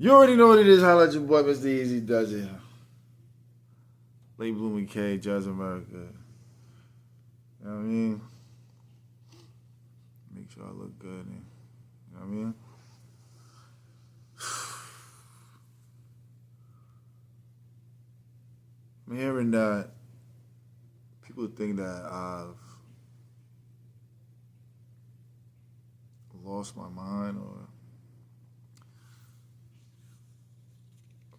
You already know what it is. Holla at your boy, Mr. Easy does it. Late blooming K, Jazz America. You know what I mean? Make sure I look good. You know what I mean? I'm hearing that people think that I've lost my mind or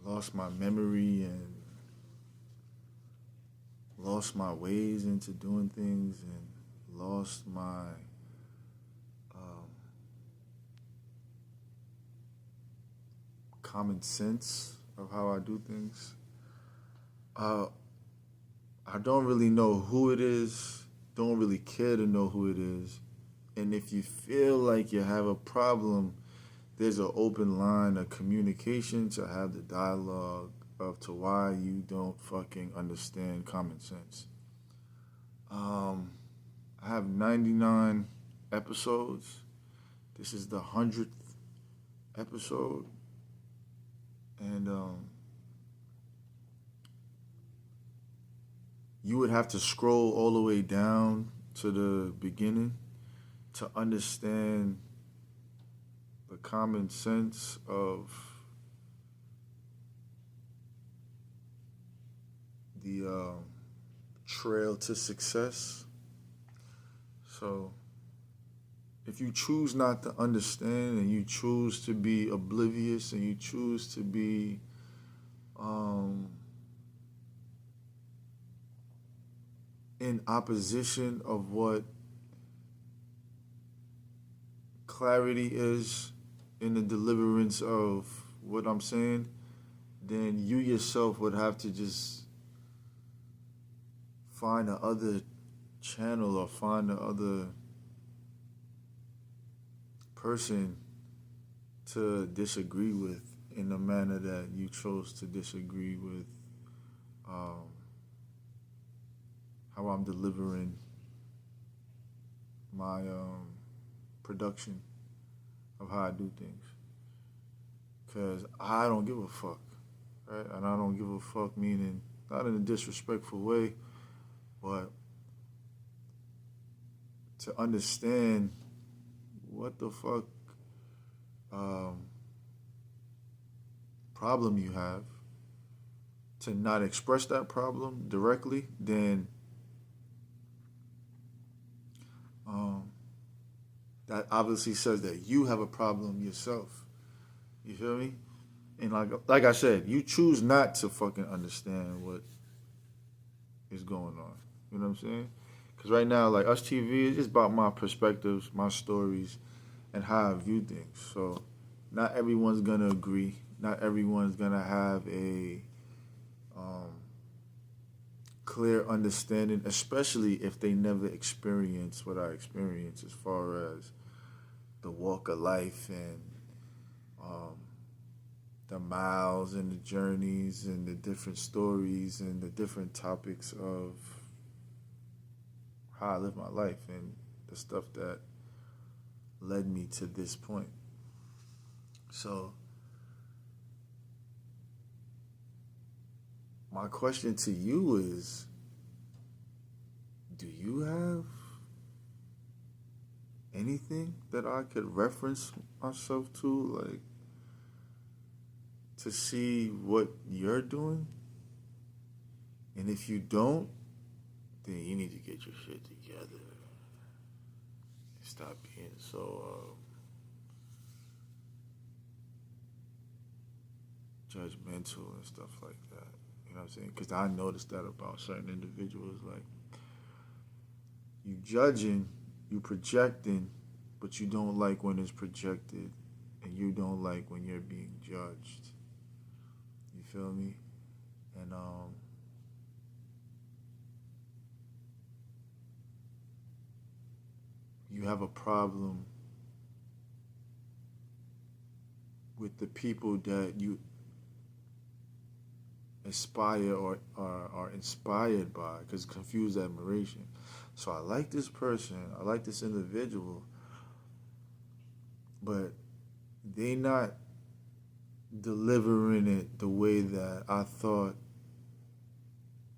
lost my memory and lost my ways into doing things and lost my common sense of how I do things. Uh, I don't really know who it is, don't really care to know who it is. And if you feel like you have a problem, there's an open line of communication to have the dialogue of to why you don't fucking understand common sense. I have 99 episodes. This is the 100th episode. And you would have to scroll all the way down to the beginning to understand the common sense of the trail to success. So, if you choose not to understand and you choose to be oblivious and you choose to be in opposition of what clarity is in the deliverance of what I'm saying, then you yourself would have to just find the other channel or find the other person to disagree with in the manner that you chose to disagree with how I'm delivering my production of how I do things. Because I don't give a fuck, right? And I don't give a fuck meaning not in a disrespectful way, but to understand what the fuck problem you have, to not express that problem directly, then that obviously says that you have a problem yourself. You feel me? And like I said, you choose not to fucking understand what is going on. You know what I'm saying? Because right now, like Us TV is just about my perspectives, my stories, and how I view things. So not everyone's gonna agree. Not everyone's gonna have a clear understanding, especially if they never experience what I experience as far as the walk of life and um, the miles and the journeys and the different stories and the different topics of how I live my life and the stuff that led me to this point. So, my question to you is, do you have anything that I could reference myself to, like, to see what you're doing? And if you don't, then you need to get your shit together and stop being so judgmental and stuff like that. You know what I'm saying? Because I noticed that about certain individuals. Like, you judging, you projecting, but you don't like when it's projected, and you don't like when you're being judged. You feel me? And you have a problem with the people that you aspire or are inspired by, because confused admiration. So I like this person, I like this individual, but they not delivering it the way that I thought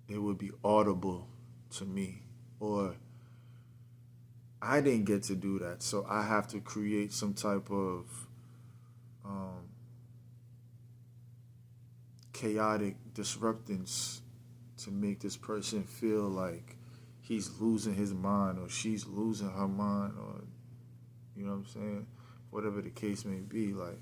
it would be audible to me, or I didn't get to do that, so I have to create some type of um, chaotic disruptance to make this person feel like he's losing his mind or she's losing her mind, or you know what I'm saying, whatever the case may be. Like,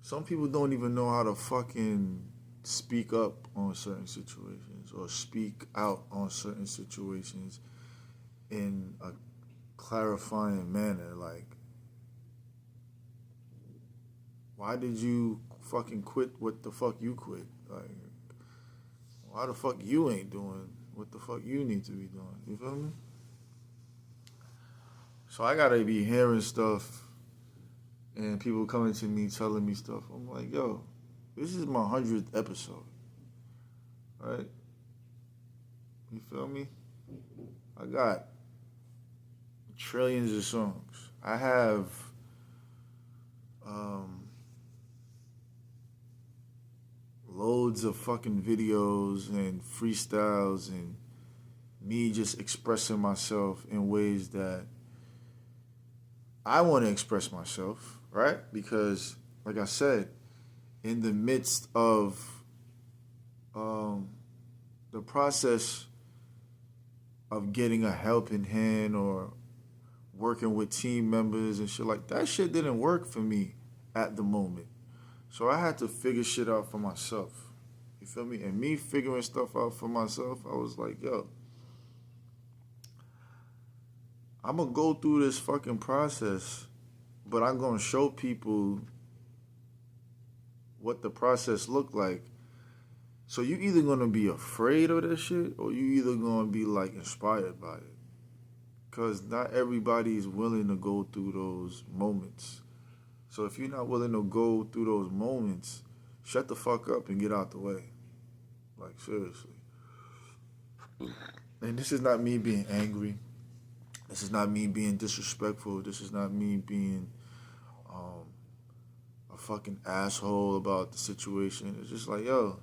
some people don't even know how to fucking speak up on certain situations or speak out on certain situations in a clarifying manner. Like, why did you fucking quit what the fuck you quit? Like, why the fuck you ain't doing what the fuck you need to be doing? You feel me? So I gotta be hearing stuff and people coming to me telling me stuff. I'm like, yo, this is my 100th episode, right? You feel me? I got trillions of songs. I have um, loads of fucking videos and freestyles and me just expressing myself in ways that I want to express myself, right? Because, like I said, in the midst of um, the process of getting a helping hand or working with team members and shit like that, shit didn't work for me at the moment. So I had to figure shit out for myself. You feel me? And me figuring stuff out for myself, I was like, yo, I'm gonna go through this fucking process, but I'm gonna show people what the process looked like. So you either gonna be afraid of this shit or you either gonna be like inspired by it. Cause not everybody is willing to go through those moments. So if you're not willing to go through those moments, shut the fuck up and get out the way. Like, seriously. And this is not me being angry. This is not me being disrespectful. This is not me being um, a fucking asshole about the situation. It's just like, yo,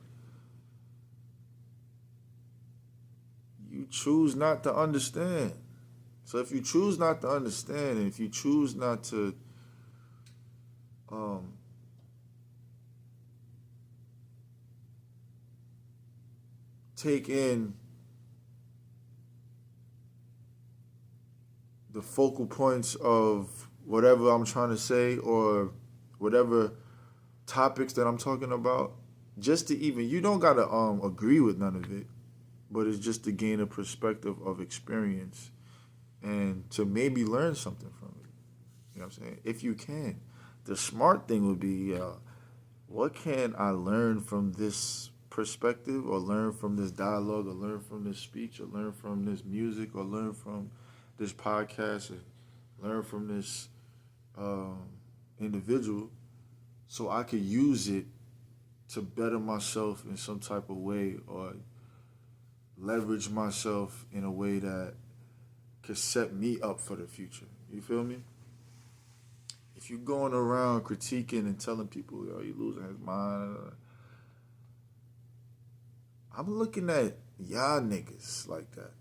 you choose not to understand. So if you choose not to understand, and if you choose not to um, take in the focal points of whatever I'm trying to say or whatever topics that I'm talking about, just to even, you don't gotta agree with none of it, but it's just to gain a perspective of experience and to maybe learn something from it. You know what I'm saying? If you can. The smart thing would be, what can I learn from this perspective, or learn from this dialogue, or learn from this speech, or learn from this music, or learn from this podcast, and learn from this um, individual, so I could use it to better myself in some type of way, or leverage myself in a way that could set me up for the future. You feel me? If you're going around critiquing and telling people, yo, you losing his mind, I'm looking at y'all niggas like that.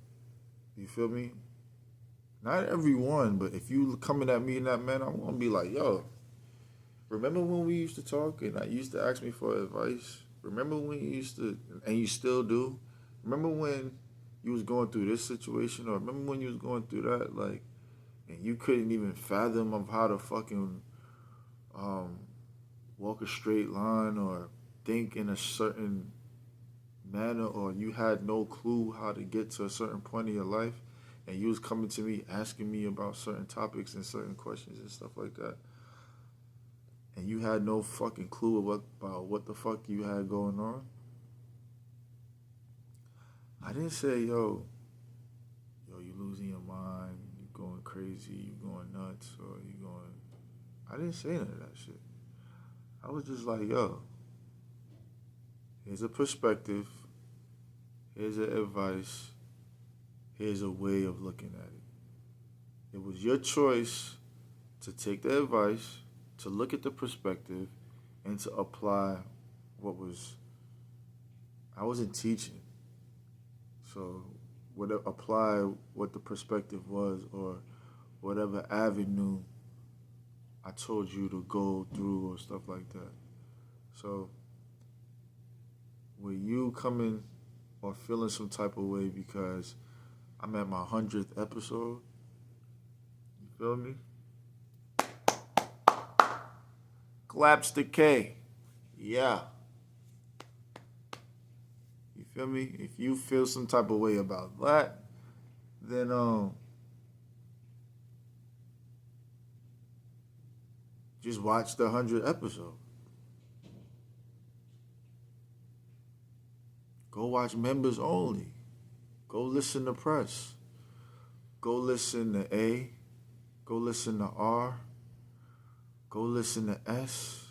You feel me? Not everyone, but if you coming at me in that manner, I'm gonna be like, yo, remember when we used to talk and you used to ask me for advice? Remember when you used to, and you still do? Remember when you was going through this situation, or remember when you was going through that, like, and you couldn't even fathom of how to fucking um, walk a straight line or think in a certain manner, or you had no clue how to get to a certain point in your life, and you was coming to me asking me about certain topics and certain questions and stuff like that, and you had no fucking clue about what the fuck you had going on. I didn't say, yo, you losing your mind, you going crazy, you going nuts, or you going. I didn't say none of that shit. I was just like, yo, here's a perspective, here's an advice, here's a way of looking at it. It was your choice to take the advice, to look at the perspective, and to apply what was. I wasn't teaching, so would apply what the perspective was or whatever avenue I told you to go through or stuff like that. So, with you coming or feeling some type of way because I'm at my 100th episode, you feel me? Claps the K. Yeah. You feel me? If you feel some type of way about that, then just watch the 100th episode. Go watch members only. Go listen to press. Go listen to A. Go listen to R. Go listen to S.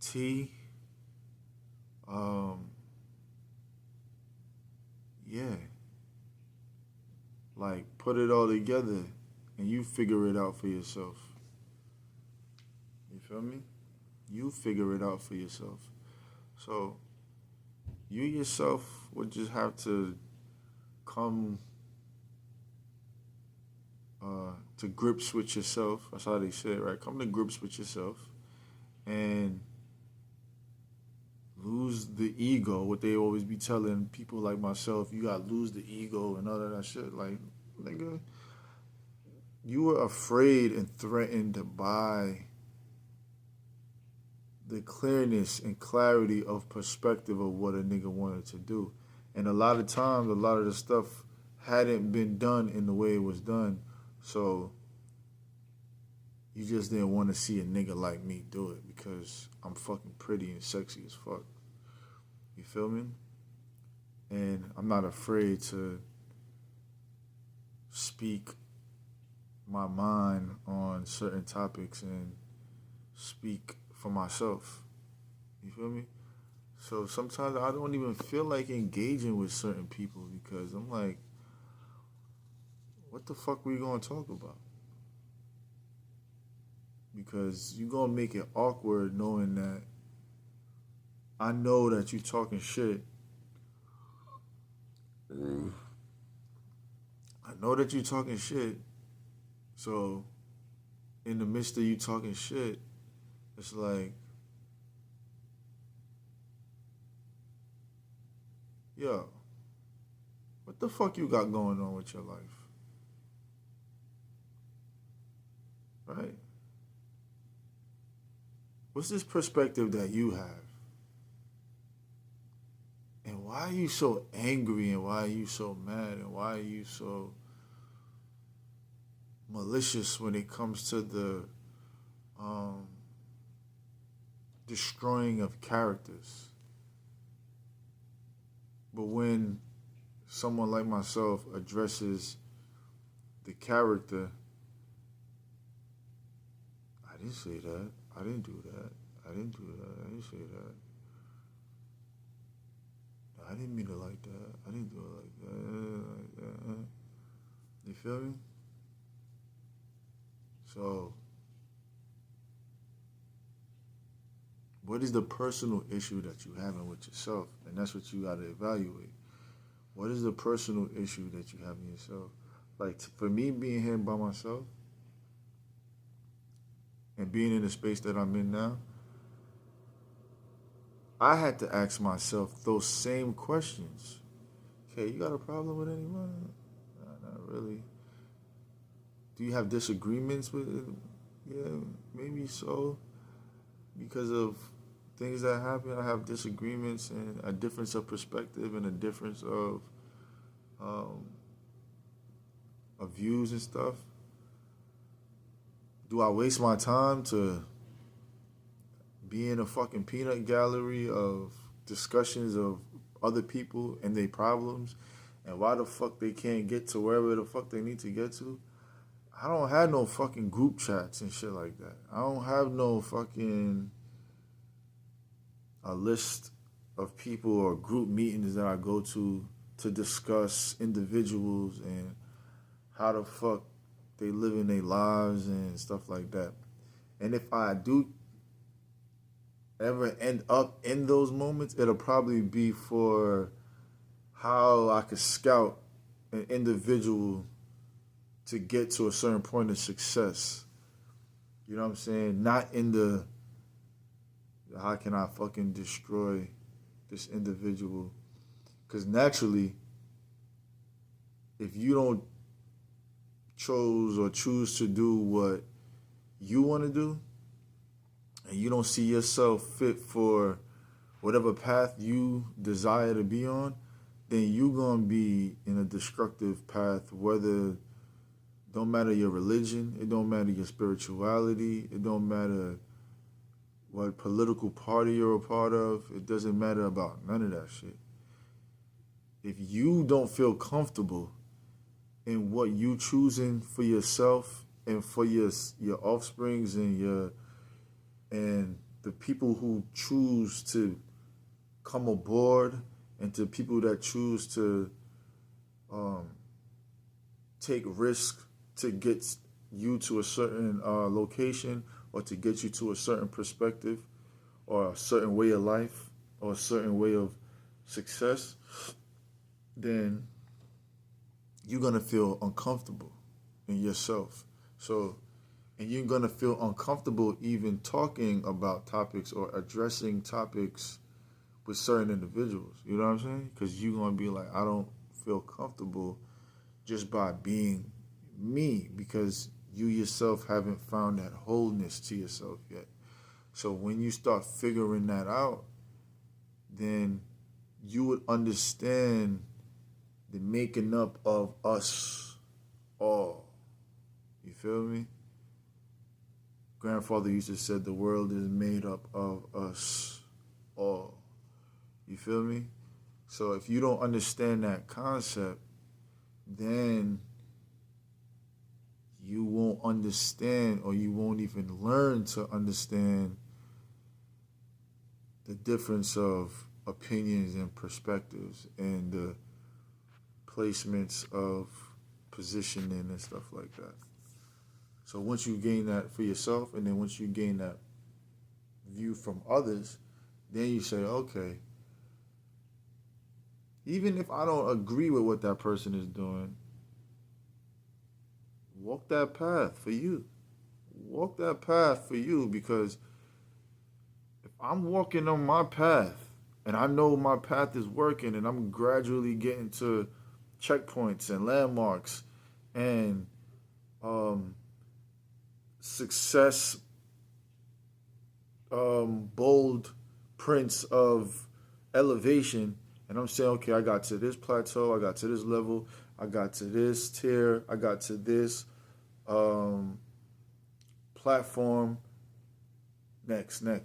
T. Yeah. Like, put it all together and you figure it out for yourself. You feel me? You figure it out for yourself. So, you yourself would just have to come to grips with yourself. That's how they say it, right? Come to grips with yourself and lose the ego. What they always be telling people like myself, you gotta lose the ego and all of that shit. Like, nigga, you were afraid and threatened by the clearness and clarity of perspective of what a nigga wanted to do. And a lot of times, a lot of the stuff hadn't been done in the way it was done. So you just didn't want to see a nigga like me do it because I'm fucking pretty and sexy as fuck. You feel me? And I'm not afraid to speak my mind on certain topics and speak for myself. You feel me? So sometimes I don't even feel like engaging with certain people because I'm like, what the fuck we gonna talk about? Because you gonna make it awkward knowing that I know that you talking shit. I know that you talking shit. So in the midst of you talking shit, it's like, yo, what the fuck you got going on with your life? Right? What's this perspective that you have? And why are you so angry and why are you so mad and why are you so malicious when it comes to the destroying of characters? But when someone like myself addresses the character, I didn't say that. I didn't do that. I didn't do that. I didn't say that. I didn't mean it like that. I didn't do it like that. You feel me? So, what is the personal issue that you're having with yourself? And that's what you got to evaluate. What is the personal issue that you have in yourself? Like, for me, being here by myself and being in the space that I'm in now, I had to ask myself those same questions. Okay, you got a problem with anyone? Nah, not really. Do you have disagreements with it? Yeah, maybe so. Because of things that happen, I have disagreements and a difference of perspective and a difference um, of views and stuff. Do I waste my time to be in a fucking peanut gallery of discussions of other people and their problems and why the fuck they can't get to wherever the fuck they need to get to? I don't have no fucking group chats and shit like that. I don't have no fucking a list of people or group meetings that I go to discuss individuals and how the fuck they living their lives and stuff like that. And if I do ever end up in those moments, it'll probably be for how I could scout an individual to get to a certain point of success. You know what I'm saying? Not in the how can I fucking destroy this individual? Because naturally, if you don't choose to do what you want to do, and you don't see yourself fit for whatever path you desire to be on, then you're gonna be in a destructive path. Whether don't matter your religion, it don't matter your spirituality, it don't matter what political party you're a part of. It doesn't matter about none of that shit. If you don't feel comfortable in what you choosing for yourself and for your offsprings and the people who choose to come aboard and to people that choose to take risks to get you to a certain location or to get you to a certain perspective or a certain way of life or a certain way of success, then you're going to feel uncomfortable in yourself. So, and you're going to feel uncomfortable even talking about topics or addressing topics with certain individuals. You know what I'm saying? Because you're going to be like, I don't feel comfortable just by being me, because you yourself haven't found that wholeness to yourself yet. So when you start figuring that out, then you would understand the making up of us all. You feel me? Grandfather used to say the world is made up of us all. You feel me? So if you don't understand that concept, then you won't understand, or you won't even learn to understand the difference of opinions and perspectives and the placements of positioning and stuff like that. So once you gain that for yourself, and then once you gain that view from others, then you say, okay, even if I don't agree with what that person is doing, walk that path for you. Walk that path for you, because if I'm walking on my path and I know my path is working and I'm gradually getting to checkpoints and landmarks and success, bold prints of elevation, and I'm saying, okay, I got to this plateau, I got to this level, I got to this tier, I got to this platform. Next. I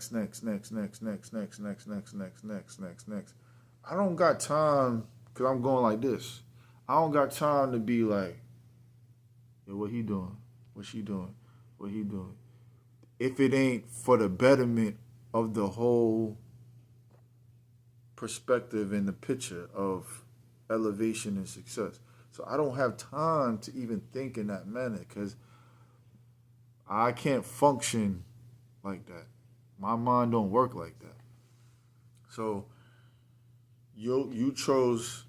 don't got time, because I'm going like this. I don't got time to be like, yo, what he doing? What she doing? What he doing? If it ain't for the betterment of the whole perspective and the picture of elevation and success. So I don't have time to even think in that manner, because I can't function like that. My mind don't work like that. So you chose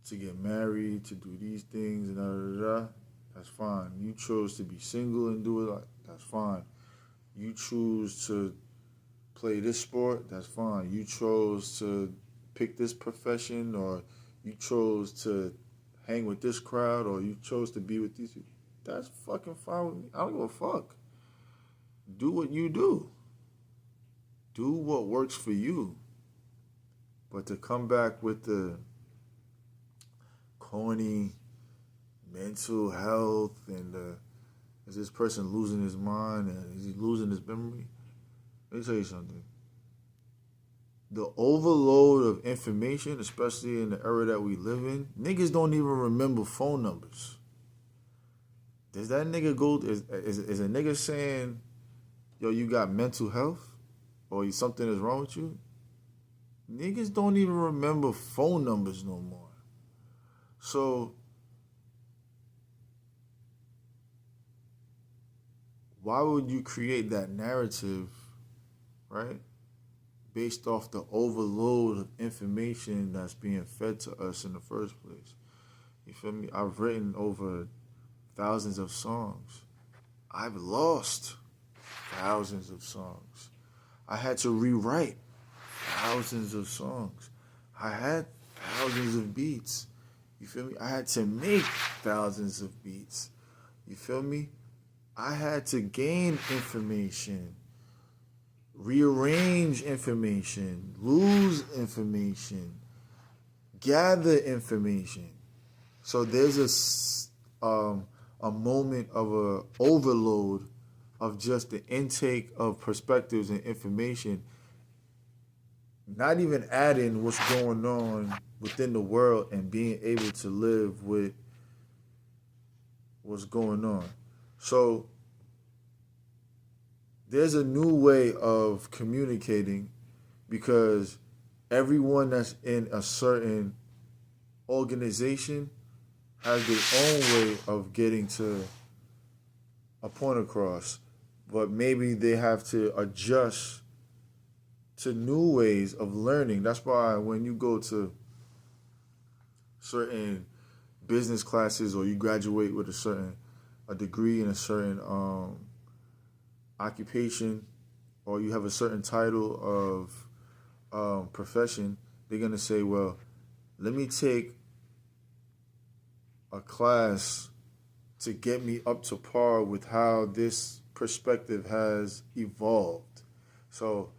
to get married, to do these things and da. That's fine. You chose to be single and do it. That's fine. You choose to play this sport. That's fine. You chose to pick this profession, or you chose to hang with this crowd, or you chose to be with these people. That's fucking fine with me. I don't give a fuck. Do what you do. Do what works for you. But to come back with the corny mental health and is this person losing his mind and is he losing his memory? Let me tell you something. The overload of information, especially in the era that we live in, niggas don't even remember phone numbers. Does that nigga go? Is a nigga saying, yo, you got mental health, or something is wrong with you? Niggas don't even remember phone numbers no more. So why would you create that narrative, right? Based off the overload of information that's being fed to us in the first place. You feel me? I've written over thousands of songs. I've lost thousands of songs. I had to rewrite thousands of songs. I had thousands of beats. You feel me? I had to make thousands of beats. You feel me? I had to gain information, rearrange information, lose information, gather information. So there's a moment of a overload of just the intake of perspectives and information, not even adding what's going on within the world and being able to live with what's going on. So there's a new way of communicating because everyone that's in a certain organization has their own way of getting to a point across, but maybe they have to adjust to new ways of learning. That's why when you go to certain business classes or you graduate with a degree in a certain occupation, or you have a certain title of profession, they're gonna say, well, let me take a class to get me up to par with how this perspective has evolved. So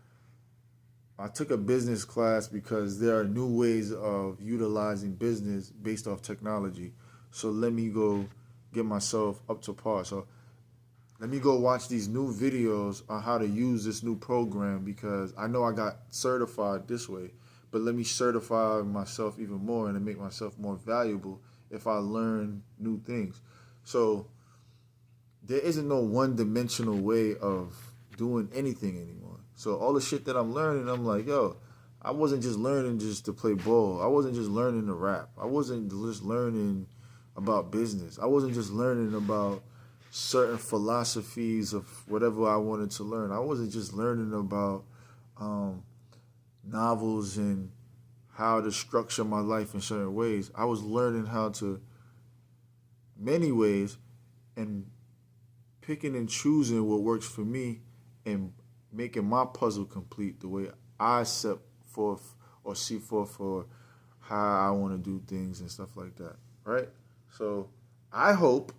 I took a business class because there are new ways of utilizing business based off technology. So let me go get myself up to par. So let me go watch these new videos on how to use this new program because I know I got certified this way, but let me certify myself even more and make myself more valuable if I learn new things. So there isn't no one-dimensional way of doing anything anymore. So all the shit that I'm learning, I'm like, yo, I wasn't just learning just to play ball. I wasn't just learning to rap. I wasn't just learning about business. I wasn't just learning about certain philosophies of whatever I wanted to learn. I wasn't just learning about novels and how to structure my life in certain ways. I was learning how to, many ways, and picking and choosing what works for me and making my puzzle complete the way I set forth or see forth for how I want to do things and stuff like that, right? So I hope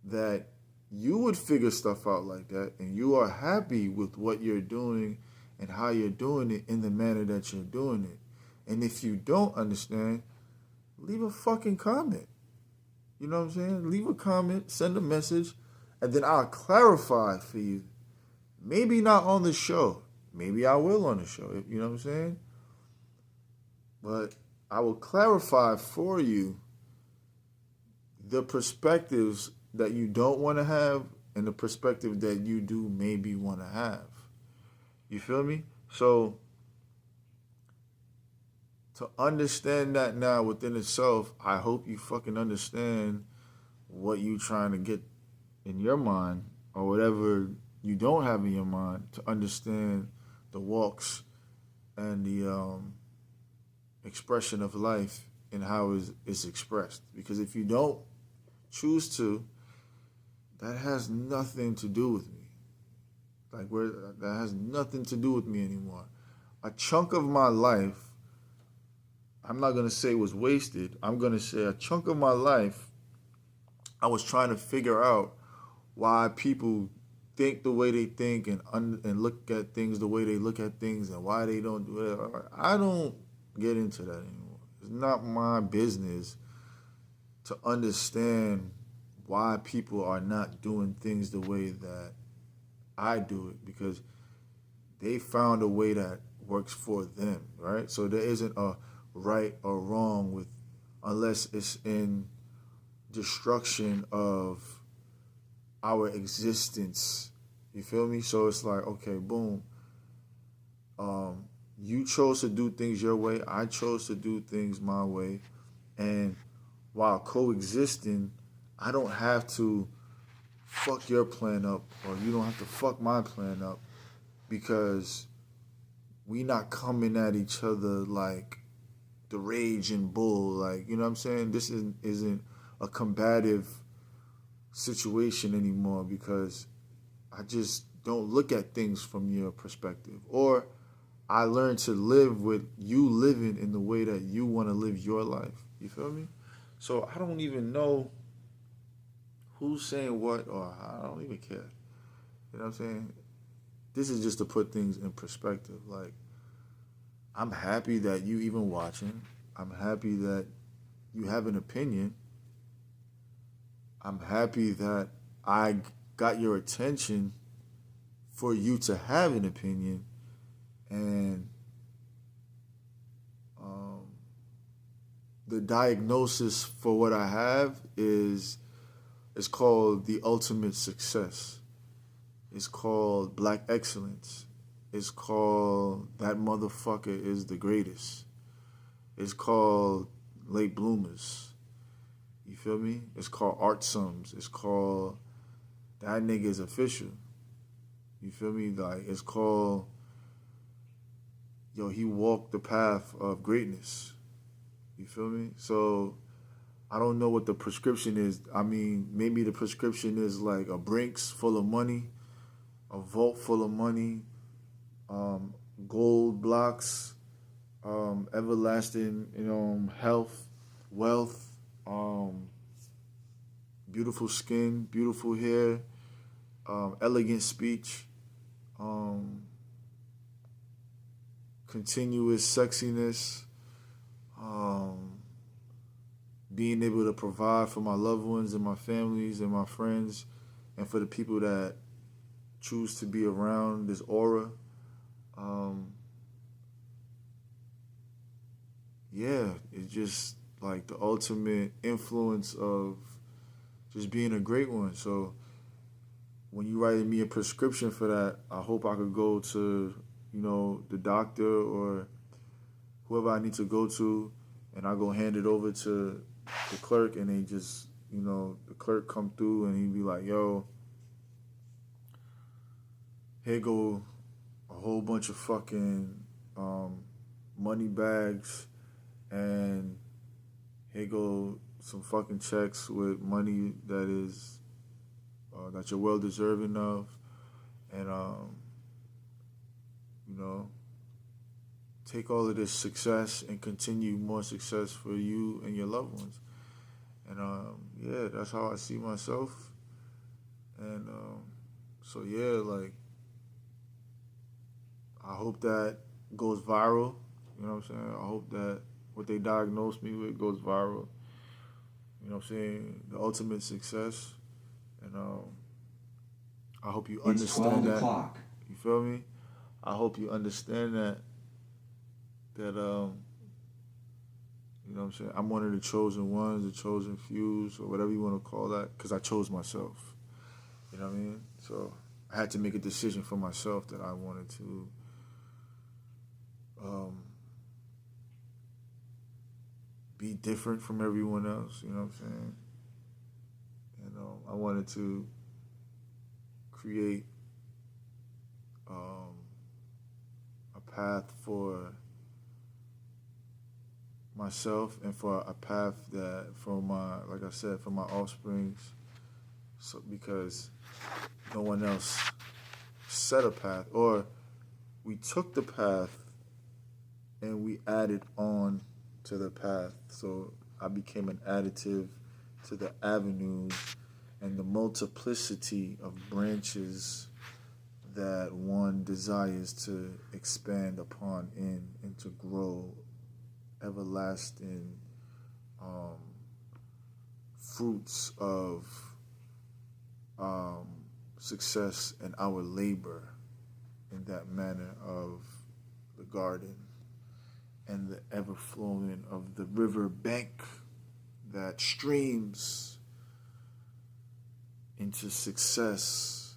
that you would figure stuff out like that and you are happy with what you're doing and how you're doing it in the manner that you're doing it. And if you don't understand, leave a fucking comment. You know what I'm saying? Leave a comment, send a message, and then I'll clarify for you. Maybe not on the show. Maybe I will on the show. You know what I'm saying? But I will clarify for you the perspectives that you don't want to have and the perspective that you do maybe want to have. You feel me? So to understand that now within itself, I hope you fucking understand what you trying to get in your mind or whatever you don't have in your mind to understand the walks and the expression of life and how it's expressed. Because if you don't choose to, that has nothing to do with me. That has nothing to do with me anymore. A chunk of my life, I'm not going to say was wasted. I'm going to say a chunk of my life, I was trying to figure out why people think the way they think and look at things the way they look at things and why they don't do it. I don't get into that anymore. It's not my business to understand why people are not doing things the way that I do it because they found a way that works for them, right? So there isn't a right or wrong with unless it's in destruction of our existence. You feel me? So it's like, okay, boom. You chose to do things your way. I chose to do things my way. And while coexisting, I don't have to fuck your plan up, or you don't have to fuck my plan up, because we not coming at each other like the raging bull. Like, you know what I'm saying? This isn't a combative situation anymore, because I just don't look at things from your perspective. Or I learned to live with you living in the way that you want to live your life. You feel me? So I don't even know who's saying what, or I don't even care. You know what I'm saying? This is just to put things in perspective. Like, I'm happy that you even watching. I'm happy that you have an opinion. I'm happy that I got your attention for you to have an opinion. And the diagnosis for what I have is called the ultimate success. It's called black excellence. It's called that motherfucker is the greatest. It's called late bloomers. You feel me? It's called art sums. It's called that nigga is official. You feel me? Like, it's called, yo, he walked the path of greatness. You feel me? So I don't know what the prescription is. I mean, maybe the prescription is like a Brinks full of money, a vault full of money, gold blocks, everlasting, health, wealth, beautiful skin, beautiful hair, elegant speech, continuous sexiness, being able to provide for my loved ones and my families and my friends, and for the people that choose to be around this aura. Yeah, it's just like the ultimate influence of just being a great one. So when you write me a prescription for that, I hope I could go to, the doctor or whoever I need to go to, and I go hand it over to the clerk, and they just, the clerk come through and he'd be like, yo, here go a whole bunch of fucking money bags, and here go some fucking checks with money that is that you're well deserving of, and take all of this success and continue more success for you and your loved ones. And yeah, that's how I see myself. And so yeah, like, I hope that goes viral. You know what I'm saying? I hope that what they diagnosed me with goes viral. You know what I'm saying? The ultimate success. And I hope you understand that. O'clock. You feel me? I hope you understand that you know what I'm saying? I'm one of the chosen ones, the chosen few, or whatever you want to call that, because I chose myself. You know what I mean? So I had to make a decision for myself that I wanted to be different from everyone else. You know what I'm saying? And I wanted to create a path for myself and for a path that for my, like I said, for my offsprings. So because no one else set a path, or we took the path and we added on to the path. So I became an additive to the avenues and the multiplicity of branches that one desires to expand upon and to grow everlasting fruits of success in our labor, in that manner of the garden and the ever-flowing of the river bank that streams into success,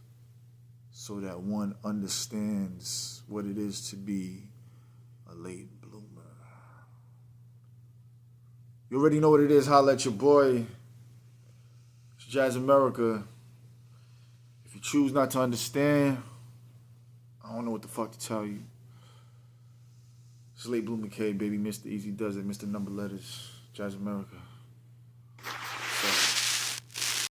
so that one understands what it is to be a late bloomer. You already know what it is. Holla at your boy. It's Jazz America. you choose not to understand, I don't know what the fuck to tell you. It's Late Bloomer K, baby. Mr. Easy Does It. Mr. Number Letters. Jazz America.